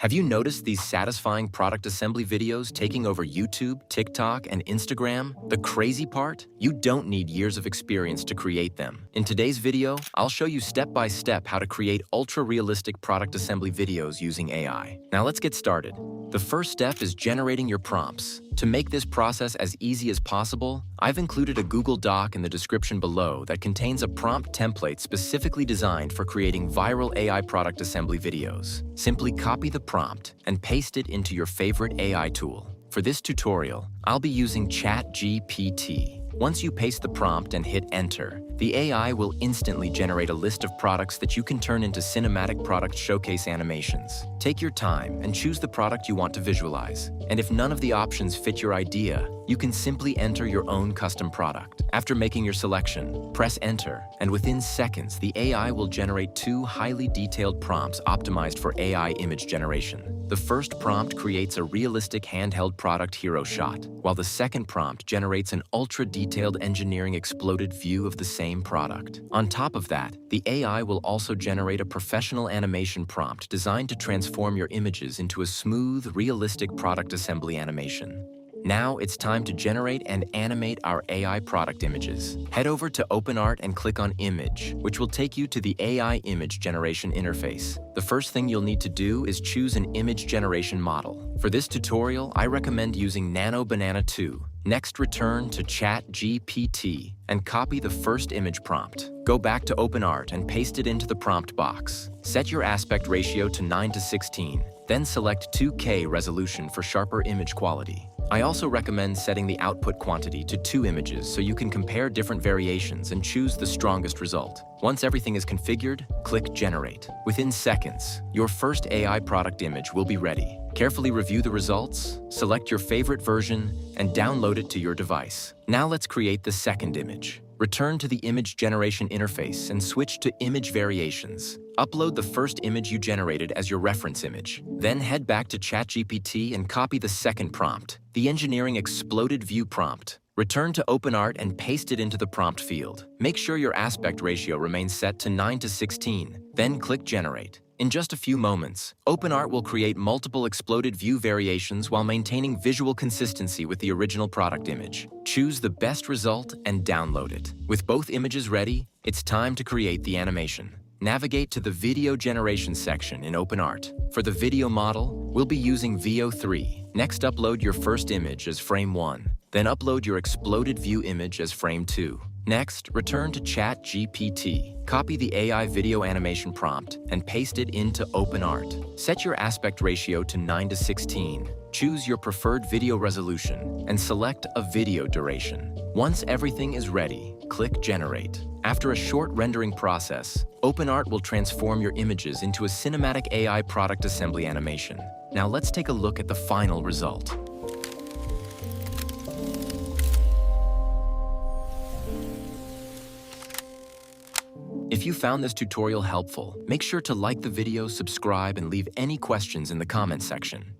Have you noticed these satisfying product assembly videos taking over YouTube, TikTok, and Instagram? The crazy part? You don't need years of experience to create them. In today's video, I'll show you step-by-step how to create ultra-realistic product assembly videos using AI. Now let's get started. The first step is generating your prompts. To make this process as easy as possible, I've included a Google Doc in the description below that contains a prompt template specifically designed for creating viral AI product assembly videos. Simply copy the prompt and paste it into your favorite AI tool. For this tutorial, I'll be using ChatGPT. Once you paste the prompt and hit enter, the AI will instantly generate a list of products that you can turn into cinematic product showcase animations. Take your time and choose the product you want to visualize. And if none of the options fit your idea, you can simply enter your own custom product. After making your selection, press enter, and within seconds, the AI will generate two highly detailed prompts optimized for AI image generation. The first prompt creates a realistic handheld product hero shot, while the second prompt generates an ultra-detailed engineering exploded view of the same product. On top of that, the AI will also generate a professional animation prompt designed to transform your images into a smooth, realistic product assembly animation. Now it's time to generate and animate our AI product images. Head over to OpenArt and click on Image, which will take you to the AI image generation interface. The first thing you'll need to do is choose an image generation model. For this tutorial, I recommend using Nano Banana 2. Next, return to ChatGPT and copy the first image prompt. Go back to OpenArt and paste it into the prompt box. Set your aspect ratio to 9:16, then select 2K resolution for sharper image quality. I also recommend setting the output quantity to 2 images so you can compare different variations and choose the strongest result. Once everything is configured, click Generate. Within seconds, your first AI product image will be ready. Carefully review the results, select your favorite version, and download it to your device. Now let's create the second image. Return to the image generation interface and switch to image variations. Upload the first image you generated as your reference image. Then head back to ChatGPT and copy the second prompt, the engineering exploded view prompt. Return to OpenArt and paste it into the prompt field. Make sure your aspect ratio remains set to 9:16, then click Generate. In just a few moments, OpenArt will create multiple exploded view variations while maintaining visual consistency with the original product image. Choose the best result and download it. With both images ready, it's time to create the animation. Navigate to the Video Generation section in OpenArt. For the video model, we'll be using VO3. Next, upload your first image as frame 1. Then upload your exploded view image as frame 2. Next, return to ChatGPT. Copy the AI video animation prompt and paste it into OpenArt. Set your aspect ratio to 9:16. Choose your preferred video resolution and select a video duration. Once everything is ready, click Generate. After a short rendering process, OpenArt will transform your images into a cinematic AI product assembly animation. Now let's take a look at the final result. If you found this tutorial helpful, make sure to like the video, subscribe, and leave any questions in the comment section.